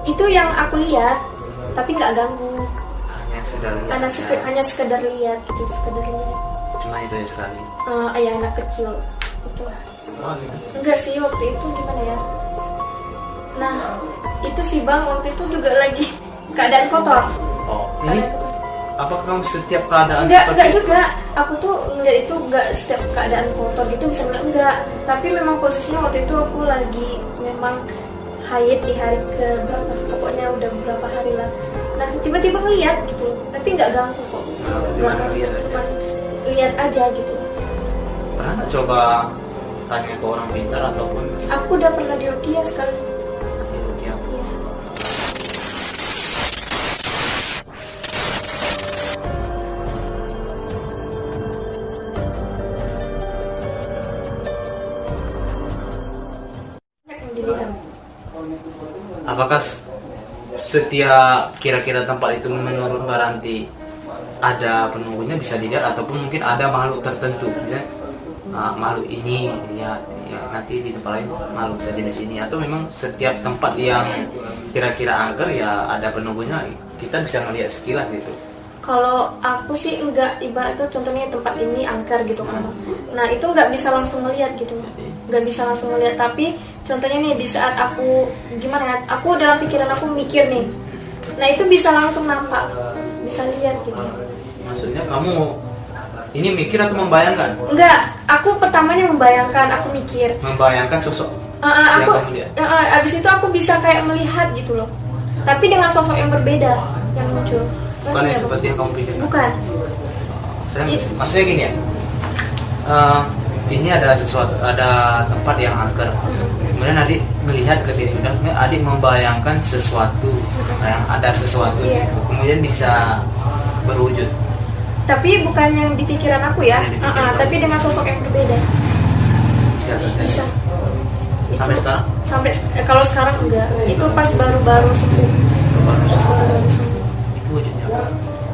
Itu yang aku lihat, tapi nggak ganggu. Hanya Sekedar lihat gitu, sekedar lihat. Cuma itu ya sekali. Ayah anak kecil itu. Oh, gitu. Enggak sih, waktu itu gimana ya? Nah, itu sih Bang, waktu itu juga lagi keadaan kotor. Oh, ini apakah kamu setiap keadaan Enggak juga. Aku tuh ngeliat itu enggak setiap keadaan kotor gitu, bisa enggak. Tapi memang posisinya waktu itu aku lagi memang haid di hari ke berapa, pokoknya udah beberapa hari lah. Nah, tiba-tiba ngeliat gitu, tapi nggak ganggu kok. Cuma lihat aja gitu. Pernah nggak coba tanya ke orang pintar ataupun Aku udah pernah di Rukia sekali. ya? Yang dilihat. Apakah setiap kira-kira tempat itu menurut Mbak Ranti ada penunggunya bisa dilihat ataupun mungkin ada makhluk tertentu, misalnya makhluk ini ya nanti di tempat lain makhluk sejenis ini, atau memang setiap tempat yang kira-kira angker ya ada penunggunya, kita bisa melihat sekilas gitu? Kalau aku sih enggak, ibaratnya contohnya tempat ini angker gitu kan. Nah itu nggak bisa langsung melihat gitu, nggak bisa langsung melihat. Tapi contohnya nih di saat aku gimana ya, aku dalam pikiran aku mikir nih, nah itu bisa langsung nampak, bisa lihat gitu. Maksudnya kamu ini mikir atau membayangkan? Enggak, aku pertamanya membayangkan, aku mikir. Membayangkan sosok Aku yang kamu lihat? abis itu aku bisa kayak melihat gitu loh, tapi dengan sosok yang berbeda yang muncul. Bukan yang seperti yang kamu pikirkan? Bukan. Maksudnya gini ya, ini ada sesuatu, ada tempat yang angker, kemudian adik melihat ke situ dan adik membayangkan sesuatu, yang ada sesuatu, kemudian bisa berwujud. Tapi bukan yang di pikiran aku ya, tapi dengan sosok yang berbeda. Bisa. Sampai sekarang? Kalau sekarang enggak, itu pas baru-baru sembuh. Baru-baru sembuh. Itu wujudnya apa?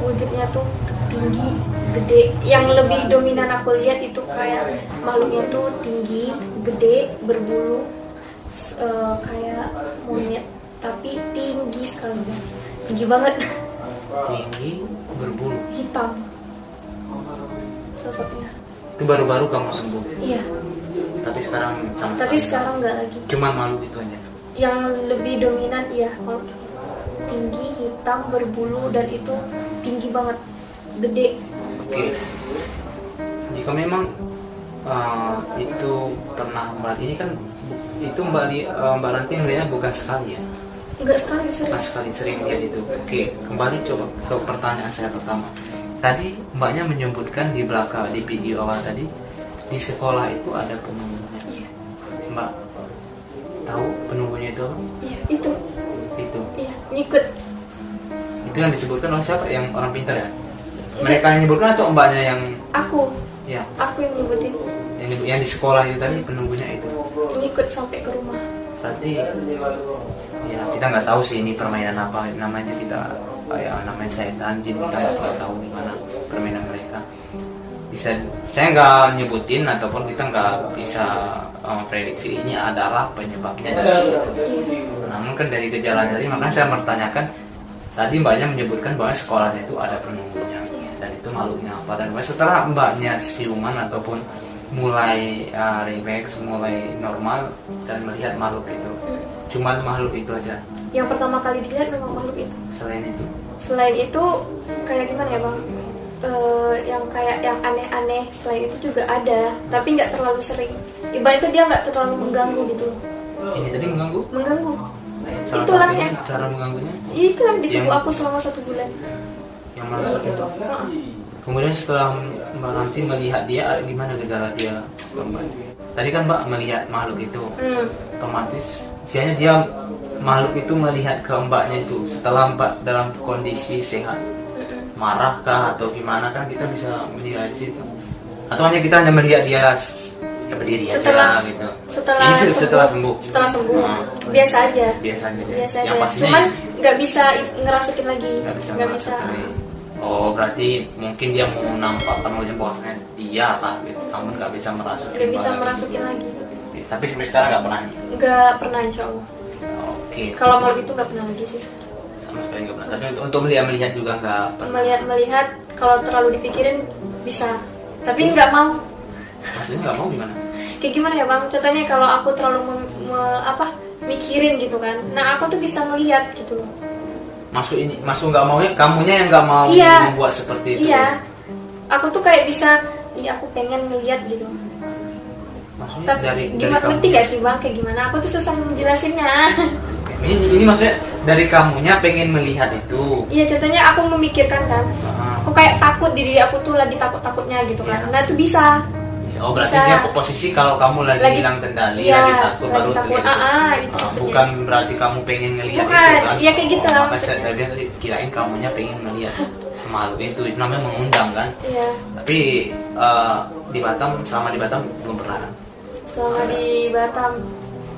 Wujudnya tuh tinggi, gede. Yang lebih dominan aku lihat itu kayak makhluknya tuh tinggi, gede, berbulu, kayak monyet, tapi tinggi sekali, tinggi banget. Tinggi, berbulu, Hitam sosoknya. itu baru-baru kamu sembuh? Iya. Tapi sekarang sama Tapi sekali sekarang nggak lagi. cuman malu itu aja? Yang lebih dominan iya, kalau tinggi, hitam, berbulu, dan itu tinggi banget, gede. Oke. Jika memang itu pernah Mbak, ini kan itu Mbak Ranti melihatnya bukan sekali ya? Enggak sekali, sering. Bukan sekali, sering lihat itu. Oke, kembali coba ke pertanyaan saya pertama. Tadi Mbaknya menyebutkan di belakang di video awal tadi di sekolah itu ada penunggunya. Iya. Mbak tahu penunggunya itu apa? Iya, itu. Itu. Iya, ngikut. Itu yang disebutkan oleh siapa? Yang orang pintar ya? Mereka yang menyebutkan atau Mbaknya yang Aku ya? yang nyebutin. Yang di sekolah itu tadi penunggunya itu. Ngikut sampai ke rumah. Berarti ya kita nggak tahu sih ini permainan apa namanya, kita kayak namanya setan jin, kita nggak tahu gimana permainan mereka. Bisa saya nggak nyebutin ataupun kita nggak bisa prediksi ini adalah penyebabnya dari situ. Namun kan dari gejala tadi, makanya saya bertanyakan tadi Mbaknya menyebutkan bahwa sekolahnya itu ada penunggunya dan itu makhluknya apa, dan setelah Mbaknya siuman ataupun mulai relax, mulai normal dan melihat makhluk itu, cuman makhluk itu aja. Yang pertama kali dilihat memang makhluk itu. Selain itu kayak gimana ya Bang? Yang kayak yang aneh-aneh selain itu juga ada, tapi nggak terlalu sering. Ibaratnya dia nggak terlalu mengganggu gitu. ini tadi mengganggu? Mengganggu. Salah Itulah satunya yang cara mengganggunya itu yang di tubuh aku selama 1 bulan. yang masuk itu. Kemudian setelah Mbak Ranti melihat dia, gimana gejala dia? Tadi kan Mbak melihat makhluk itu, otomatis sianya dia makhluk itu melihat ke Mbaknya itu setelah Mbak dalam kondisi sehat, marahkah atau gimana, kan kita bisa menilai di situ. Atau hanya kita hanya melihat dia berdiri aja gitu. Setelah sembuh. Setelah sembuh. Biasa aja. Biasa aja. Biasa Yang aja. pastinya Cuman nggak bisa ngerasukin lagi. Nggak bisa. Oh, berarti mungkin dia mau nampakkan wajah bahwasanya dia lah gitu. Namun nggak bisa merasukin. Nggak bisa merasukin lagi. Tapi sampai sekarang nggak pernah. Nggak pernah, insya Allah. Oh. Oke. Kalau mau itu nggak pernah lagi sih. Sama sekali nggak pernah. Tapi untuk melihat juga nggak pernah. Melihat kalau terlalu dipikirin bisa, tapi nggak mau. Maksudnya nggak mau gimana? Kayak gimana ya bang? Contohnya kalau aku terlalu mikirin gitu kan, nah aku tuh bisa ngelihat gitu loh. Masuk nggak maunya, kamunya yang nggak mau Iya. membuat seperti itu. Iya, aku tuh kayak bisa, iya aku pengen ngelihat gitu. Maksudnya Tapi dari gimana, kamu. ngerti gak sih bang kayak gimana? Aku tuh susah menjelasinnya. Ini maksudnya dari kamunya pengen melihat itu. Iya, contohnya aku memikirkan kan, Ah, aku kayak takut diri aku tuh lagi takut-takutnya gitu kan. Iya. Nah itu bisa. bisa. Oh berarti Bisa. dia posisi kalau kamu lagi hilang kendali, Iya, lagi takut lagi baru takut. terlihat itu. Itu Ah, maksudnya. bukan berarti kamu pengen ngelihat Bukan, itu kan? iya kayak gitu lah Maka maksudnya. saya tadi kirain kamunya pengen ngelihat makhluk itu namanya mengundang kan. Iya, Tapi di Batam, selama di Batam belum pernah kan? selama di Batam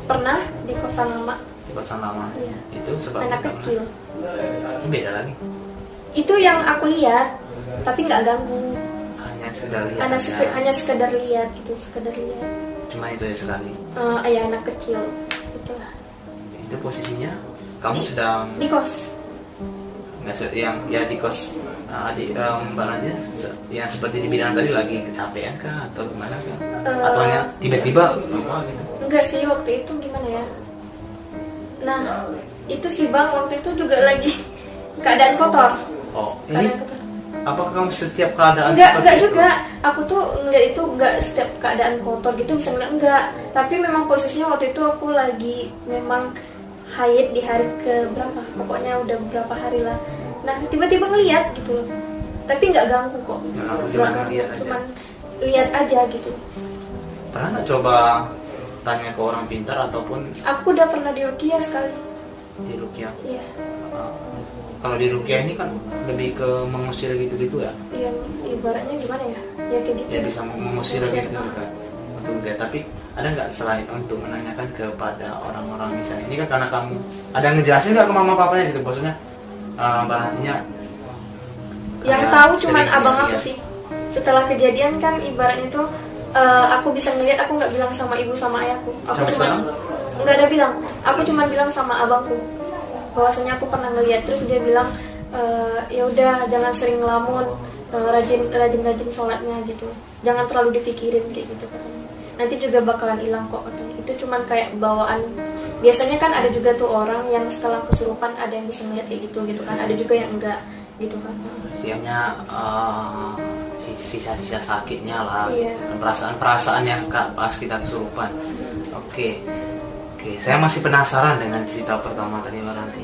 pernah di kosan lama. Di kosan lama. Iya. Itu sebabnya Anak karena- kecil. Ini beda lagi. Itu yang aku lihat, tapi nggak ganggu. Hanya sekedar lihat. aja. Hanya sekedar lihat gitu, sekedar lihat. Cuma itu ya sekali. Ya anak kecil, itulah. Itu posisinya kamu sedang Di kos. nggak yang ya di kos adik Mbak Nadia yang seperti dibilang tadi lagi kecapean kah atau gimana kah? Atau hanya tiba-tiba apa gitu? Enggak sih, waktu itu gimana ya? Nah, itu sih bang, waktu itu juga lagi keadaan kotor. Oh, ini Keadaan kotor. apakah kamu setiap keadaan Enggak seperti itu? juga. Aku tuh ngeliat itu enggak setiap keadaan kotor gitu bisa ngeliat, enggak. Tapi memang posisinya waktu itu aku lagi memang haid di hari ke berapa? Pokoknya udah beberapa hari lah. Nah, tiba-tiba ngeliat gitu loh. Tapi nggak ganggu kok. Ya, aku Nggak cuma ganggu, ngeliat aja. cuman lihat aja gitu. Pernah nggak coba tanya ke orang pintar ataupun Aku udah pernah di Rukia sekali. di rukyah? Iya. Kalau di rukyah ini kan lebih ke mengusir gitu-gitu ya? Iya, ibaratnya gimana ya? Ya kayak gitu. Ya bisa mengusir gitu kan untuk dia. Tapi ada nggak selain untuk menanyakan kepada orang-orang misalnya ini kan karena kamu ada yang ngejelasin nggak ke mama papanya gitu maksudnya nantinya Yang kayak tahu cuman sering abang aku lihat. sih. Setelah kejadian kan ibaratnya tuh aku bisa ngeliat, aku nggak bilang sama ibu sama ayahku. Aku Sampai cuma sekarang? nggak ada bilang. Aku cuma bilang sama abangku bahwasanya aku pernah ngeliat. Terus dia bilang ya udah jangan sering ngelamun, rajin sholatnya gitu. Jangan terlalu dipikirin kayak gitu katanya. Nanti juga bakalan hilang kok katanya. Itu cuman kayak bawaan. Biasanya kan ada juga tuh orang yang setelah kesurupan ada yang bisa ngeliat kayak gitu kan. Ada juga yang enggak gitu kan. Istilahnya sisa-sisa sakitnya lah, Iya. perasaan-perasaan yang pas kita kesurupan. Oke, saya masih penasaran dengan cerita pertama tadi Mbak Ranti.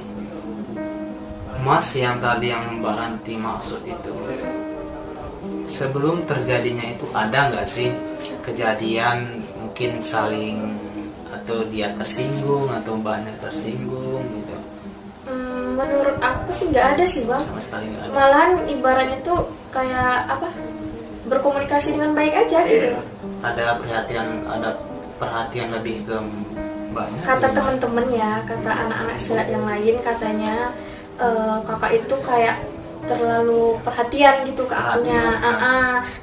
Mas yang tadi yang Mbak Ranti maksud itu, sebelum terjadinya itu ada nggak sih kejadian mungkin saling atau dia tersinggung atau mbaknya tersinggung gitu? Menurut aku sih nggak ada sih bang. Sama sekali nggak ada. Malahan ibaratnya tuh kayak apa, berkomunikasi dengan baik aja gitu. Ada perhatian lebih ke mbaknya. Kata atau gimana? temen-temen ya, kata anak-anak silat yang lain katanya kakak itu kayak terlalu perhatian gitu ke akunya.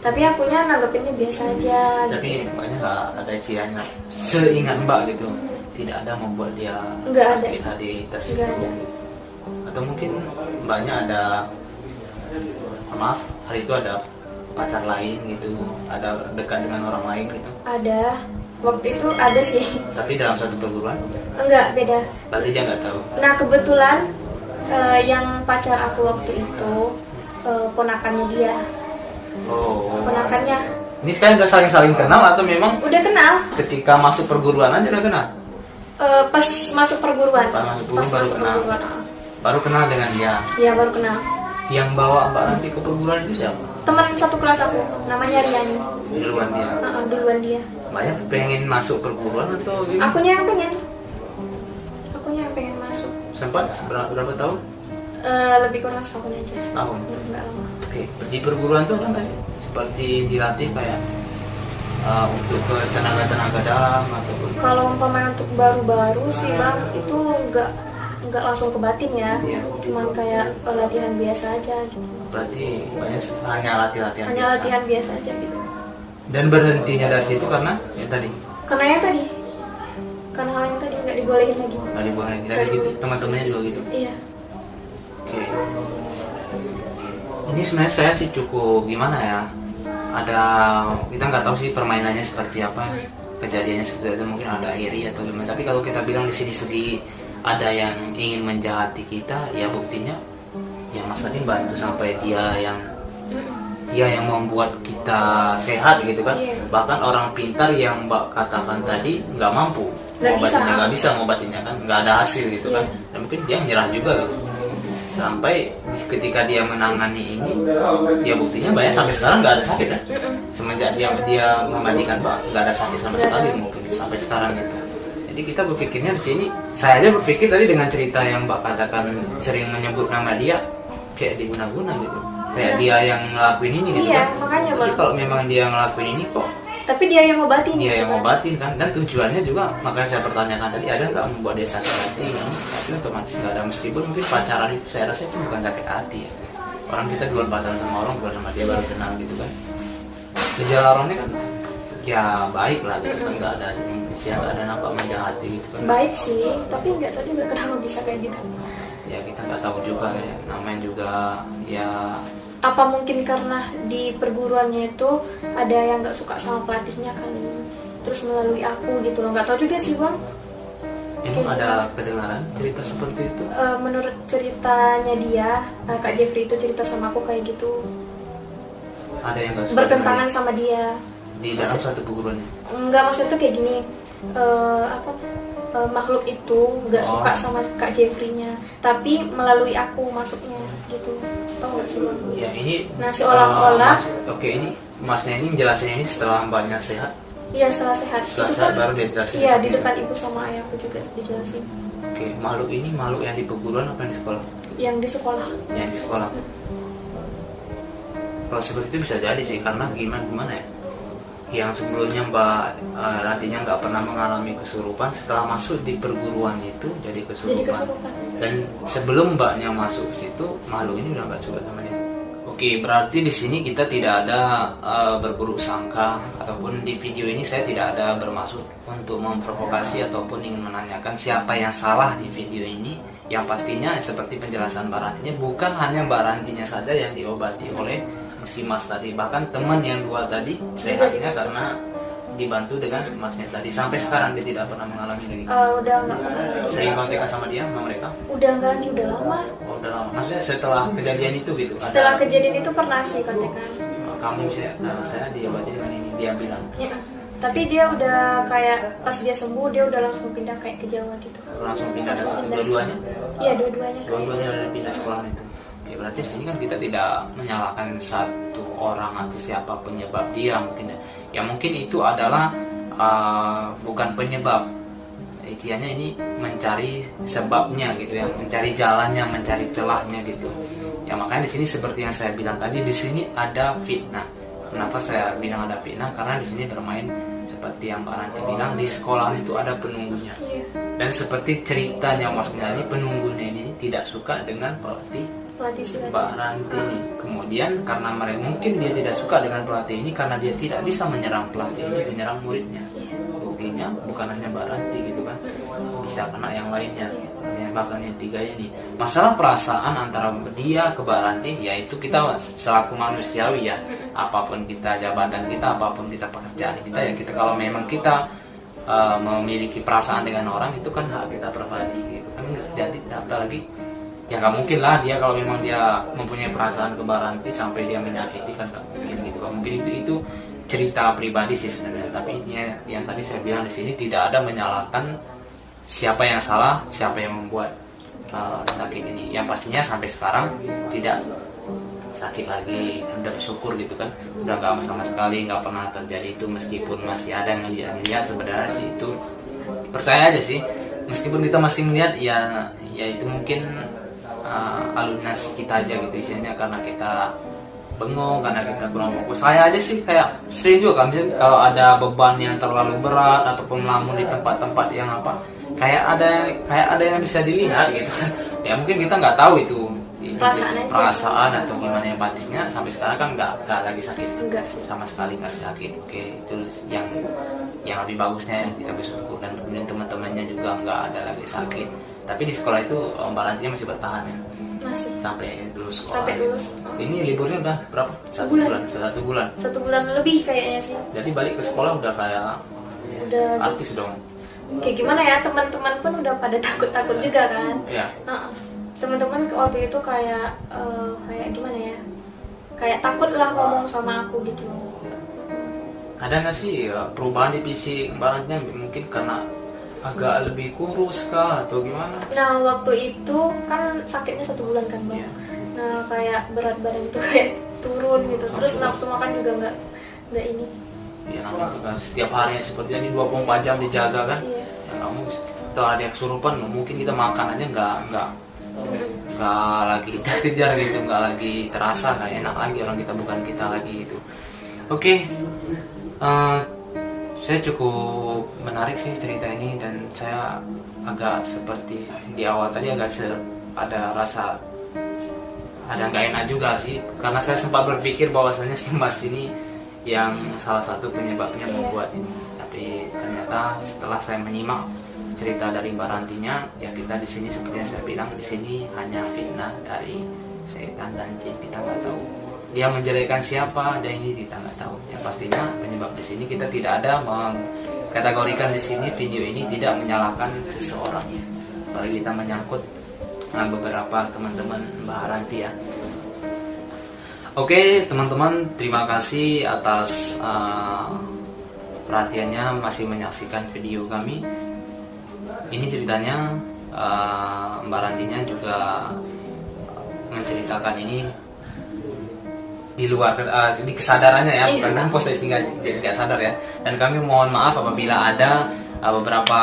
Tapi akunya nanggepinnya biasa aja. Tapi mbaknya nggak ada isiannya seingat mbak gitu, tidak ada membuat dia Nggak ada. sakit hati Nggak tersinggung ada. gitu. Atau mungkin mbaknya ada maaf hari itu ada pacar lain gitu, ada dekat dengan orang lain gitu, Ada, waktu itu ada sih. tapi dalam satu perguruan Enggak, beda. berarti dia nggak tahu. Nah kebetulan yang pacar aku waktu itu ponakannya dia. Oh, Ponakannya ini sekarang udah saling kenal atau memang udah kenal. ketika masuk perguruan aja udah kenal? Pas masuk perguruan. Pas masuk perguruan baru kenal. perguruan, Baru kenal dengan dia. Iya baru kenal. Yang bawa mbak nanti ke perguruan itu siapa? Teman satu kelas aku, namanya Riani. Duluan dia. Duluan dia. Mbaknya pengen masuk perguruan atau gimana? Akunya yang pengen. Akunya yang pengen masuk. Sempat berapa tahun? Lebih kurang setahun aja. Setahun. Enggak lama. Oke. Di perguruan tuh kan kayak seperti dilatih kayak untuk ke tenaga-tenaga dalam ataupun Kalau umpamanya untuk baru-baru sih bang, itu enggak langsung ke batin ya. Iya. Cuman kayak latihan biasa aja gitu. berarti banyak hanya latihan Hanya biasa. latihan biasa aja gitu. Dan berhentinya dari situ karena yang tadi. Karena yang tadi, karena hal yang tadi nggak dibolehin lagi. nggak diboleh lagi. Dan gitu teman-temannya juga gitu. Iya. Oke. Ini sebenarnya saya sih cukup gimana ya, ada kita nggak tahu sih permainannya seperti apa, kejadiannya seperti itu, mungkin ada iri atau gimana. Tapi kalau kita bilang di sini segi ada yang ingin menjahati kita, ya buktinya ya Mas tadi bantu sampai dia yang membuat kita sehat gitu kan. Iya. Bahkan orang pintar yang Mbak katakan tadi nggak mampu nggak bisa ngobatinnya kan, nggak ada hasil gitu kan. Dan mungkin dia nyerah juga gitu. Sampai ketika dia menangani ini, ya buktinya banyak sampai sekarang nggak ada sakit kan. Semenjak dia memandikan Mbak, nggak ada sakit sama sekali mungkin sampai sekarang gitu. Jadi kita berpikirnya di sini, saya aja berpikir tadi dengan cerita yang Mbak katakan sering menyebut nama dia, kayak diguna-guna gitu. Kayak dia yang ngelakuin ini gitu Iya, kan. makanya Jadi Bang. kalau memang dia ngelakuin ini kok Tapi dia yang ngobatin. dia gitu yang kan. ngobatin kan, dan tujuannya juga makanya saya pertanyakan tadi, ada nggak membuat dia sakit hati ini, tapi otomatis nggak ada. Meskipun mungkin pacaran itu saya rasa itu bukan sakit hati ya, orang kita duluan pacaran sama orang bukan sama dia baru kenal gitu kan. Gejala orangnya kan ya baik lah gitu kan, nggak ada nggak ada nampak menjahati gitu kan. Baik sih, tapi nggak tahu juga kenapa bisa kayak gitu. Ya kita nggak tahu juga ya, namanya juga ya. Apa mungkin karena di perguruannya itu ada yang nggak suka sama pelatihnya kali, terus melalui aku gitu loh, nggak tahu juga sih Bang. Emang ada kedengaran cerita seperti itu? Menurut ceritanya dia, Kak Jeffrey itu cerita sama aku kayak gitu, Ada yang nggak suka bertentangan sama sama dia. dia di dalam satu perguruannya? Enggak, maksudnya tuh kayak gini, makhluk itu nggak suka sama Kak Jeffrey-nya, tapi melalui aku masuknya gitu. Tahu nggak sih Bang? Ya ini Nah, seolah-olah oke, ini Masnya ini jelasin ini setelah Mbaknya sehat. iya setelah sehat. Setelah Itu sehat kan baru dia jelasin. iya di depan ibu sama ayahku juga dijelasin. Oke, makhluk ini makhluk yang di perguruan apa yang di sekolah? Yang di sekolah. Yang di sekolah. Kalau seperti itu bisa jadi sih, karena gimana ya? Yang sebelumnya Mbak nantinya nggak pernah mengalami kesurupan, setelah masuk di perguruan itu jadi Jadi kesurupan. kesurupan. Dan sebelum Mbaknya masuk ke situ, makhluk ini udah nggak suka sama dia. Oke, berarti di sini kita tidak ada berburuk sangka, ataupun di video ini saya tidak ada bermaksud untuk memprovokasi ataupun ingin menanyakan siapa yang salah di video ini. Yang pastinya seperti penjelasan Mbak Rantinya, bukan hanya Mbak Rantinya saja yang diobati oleh si Mas tadi, bahkan teman yang dua tadi sehatnya karena dibantu dengan Masnya tadi. Sampai sekarang dia tidak pernah mengalami lagi. Udah nggak pernah. Sering kontekan sama dia, sama mereka? Udah nggak lagi, udah lama. Oh, udah lama. Maksudnya setelah kejadian itu gitu? Setelah kejadian itu pernah sih kontekan. Kamu saya diobati dengan ini, dia bilang. Ya, tapi dia udah kayak pas dia sembuh dia udah langsung pindah kayak ke Jawa gitu. Langsung pindah sekolah dua-duanya? Iya, dua-duanya. Dua-duanya udah pindah sekolah itu. Ya berarti di sini kan kita tidak menyalahkan satu orang atau siapa penyebab dia mungkin ya. Ya mungkin itu adalah bukan penyebab. Intinya ini mencari sebabnya gitu ya, mencari jalannya, mencari celahnya gitu. Ya makanya di sini seperti yang saya bilang tadi, di sini ada fitnah. Kenapa saya bilang ada fitnah? Karena di sini bermain seperti yang Mbak Ranti bilang, di sekolah itu ada penunggunya. Iya. Dan seperti ceritanya Masnya ini, penunggunya ini tidak suka dengan pelatih Silat. Mbak Ranti ini. Kemudian karena mereka mungkin dia tidak suka dengan pelatih ini karena dia tidak bisa menyerang pelatih ini, menyerang muridnya. Buktinya bukan hanya Mbak Ranti gitu kan, bisa kena yang lainnya. Ya, bahkan yang tiga ini. Masalah perasaan antara dia ke Mbak Ranti, yaitu kita selaku manusiawi ya, apapun kita jabatan kita, apapun kita pekerjaan kita, ya kita kalau memang kita memiliki perasaan dengan orang itu kan hak kita pribadi gitu kan. Jadi apalagi ya nggak mungkin lah dia kalau memang dia mempunyai perasaan ke Mbak Ranti sampai dia menyakiti kan nggak mungkin gitu kan. Mungkin itu cerita pribadi sih sebenarnya, tapi intinya yang tadi saya bilang di sini tidak ada menyalahkan siapa yang salah, siapa yang membuat sakit ini. Yang pastinya sampai sekarang tidak sakit lagi, udah bersyukur gitu kan, udah nggak sama sekali nggak pernah terjadi itu. Meskipun masih ada yang ngeliat sebenarnya sih itu, percaya aja sih, meskipun kita masih melihat ya itu mungkin alunas kita aja gitu isinya, karena kita bengong, karena kita kurang fokus. Saya aja sih kayak sering juga kan, misalnya kalau ada beban yang terlalu berat ataupun melamun di tempat-tempat yang apa, kayak ada yang bisa dilihat gitu kan. Ya mungkin kita nggak tahu itu perasaan atau gimana empatisnya sampai sekarang kan nggak lagi sakit. Enggak sih. Sama sekali nggak sakit. Oke, itu yang lebih bagusnya ya, kita bersyukur. Dan kemudian teman-temannya juga nggak ada lagi sakit. Tapi di sekolah itu Mbak Ranti masih bertahan ya. Masih. Sampai lulus sekolah. Sampai lulus. Ini liburnya udah berapa? Satu bulan. 1 bulan lebih kayaknya sih. Jadi balik ke sekolah udah kayak Udah artis dong. kayak gimana ya, teman-teman pun udah pada takut-takut juga kan. Iya. Teman-teman waktu itu kayak kayak gimana ya, kayak takut lah ngomong sama aku gitu. Ada nggak sih perubahan di fisik Mbak Ranti mungkin karena agak lebih kurus kah atau gimana? Nah waktu itu kan sakitnya 1 bulan kan Bang. Iya. Nah kayak berat badan itu kayak turun gitu, terus nafsu makan juga nggak ini. Ya namanya juga setiap harinya seperti ini 24 jam dijaga kan. Iya. Ya kamu setelah ada kesurupan mungkin kita makan aja nggak lagi kita kejar gitu, nggak lagi terasa, nggak enak lagi, orang kita bukan kita lagi gitu. Oke, saya cukup menarik sih cerita ini dan saya agak seperti di awal tadi ada rasa ada nggak enak juga sih, karena saya sempat berpikir bahwasanya si Mas ini yang salah satu penyebabnya membuat ini. Tapi ternyata setelah saya menyimak cerita dari Mbak Rantinya, ya kita di sini seperti yang saya bilang, di sini hanya fitnah dari setan dan jin. Kita nggak tahu dia menjelekkan siapa, dan ini kita nggak tahu. Yang pastinya penyebab di sini kita tidak ada mengkategorikan di sini video ini tidak menyalahkan seseorang. Kalau kita menyangkut beberapa teman-teman Mbak Ranti ya. Oke teman-teman, terima kasih atas perhatiannya masih menyaksikan video kami. Ini ceritanya Mbak Rantinya juga menceritakan ini di luar di kesadarannya ya, bukan posisi nggak sadar ya. Dan kami mohon maaf apabila ada beberapa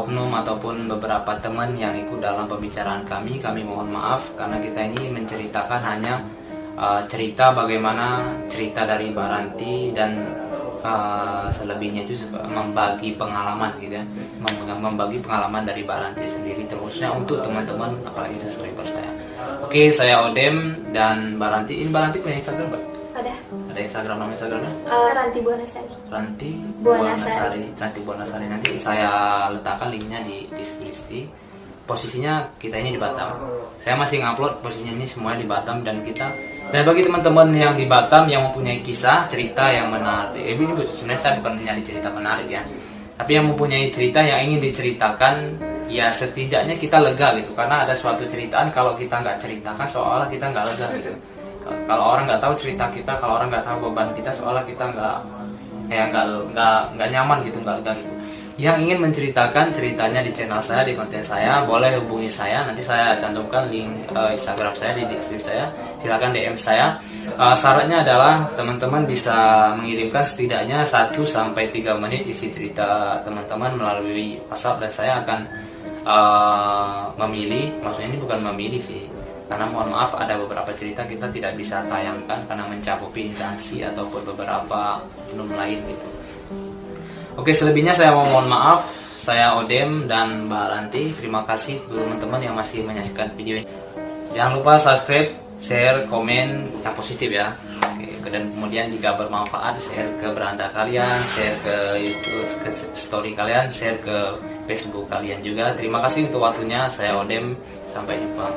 oknum ataupun beberapa teman yang ikut dalam pembicaraan kami mohon maaf, karena kita ini menceritakan hanya cerita bagaimana cerita dari Mbak Ranti, dan selebihnya itu membagi pengalaman gitu ya, membagi pengalaman dari Mbak Ranti sendiri, terusnya untuk teman-teman apalagi subscriber saya. Oke, saya Odem dan Mbak Ranti. Ini Mbak Ranti punya Instagram Mbak? Ada Instagram, nama Instagramnya? Ranti Buanasari. Ranti Buanasari. Nanti saya letakkan linknya di deskripsi. Posisinya kita ini di Batam. Saya masih ngupload posisinya ini semuanya di Batam, dan bagi teman-teman yang di Batam yang mempunyai kisah cerita yang menarik, ini sebenarnya saya bukan mencari cerita menarik ya, tapi yang mempunyai cerita yang ingin diceritakan, ya setidaknya kita lega gitu. Karena ada suatu ceritaan kalau kita nggak ceritakan seolah kita nggak lega gitu. Kalau orang nggak tahu cerita kita, kalau orang nggak tahu beban kita, seolah kita nggak nyaman gitu, nggak lega gitu. Yang ingin menceritakan ceritanya di channel saya, di konten saya, boleh hubungi saya. Nanti saya cantumkan link Instagram saya di deskripsi saya. Silakan DM saya. Syaratnya adalah teman-teman bisa mengirimkan setidaknya 1-3 menit isi cerita teman-teman melalui WhatsApp, dan saya akan memilih. Maksudnya ini bukan memilih sih, karena mohon maaf ada beberapa cerita kita tidak bisa tayangkan karena mencakupi instansi ataupun beberapa oknum lain gitu. Oke, selebihnya saya mohon maaf. Saya Odem dan Mbak Ranti. Terima kasih teman-teman yang masih menyaksikan video ini. Jangan lupa subscribe, share, komen yang positif ya. Oke, dan kemudian jika bermanfaat, share ke beranda kalian, share ke YouTube, ke story kalian, share ke Facebook kalian juga. Terima kasih untuk waktunya. Saya Odem. Sampai jumpa.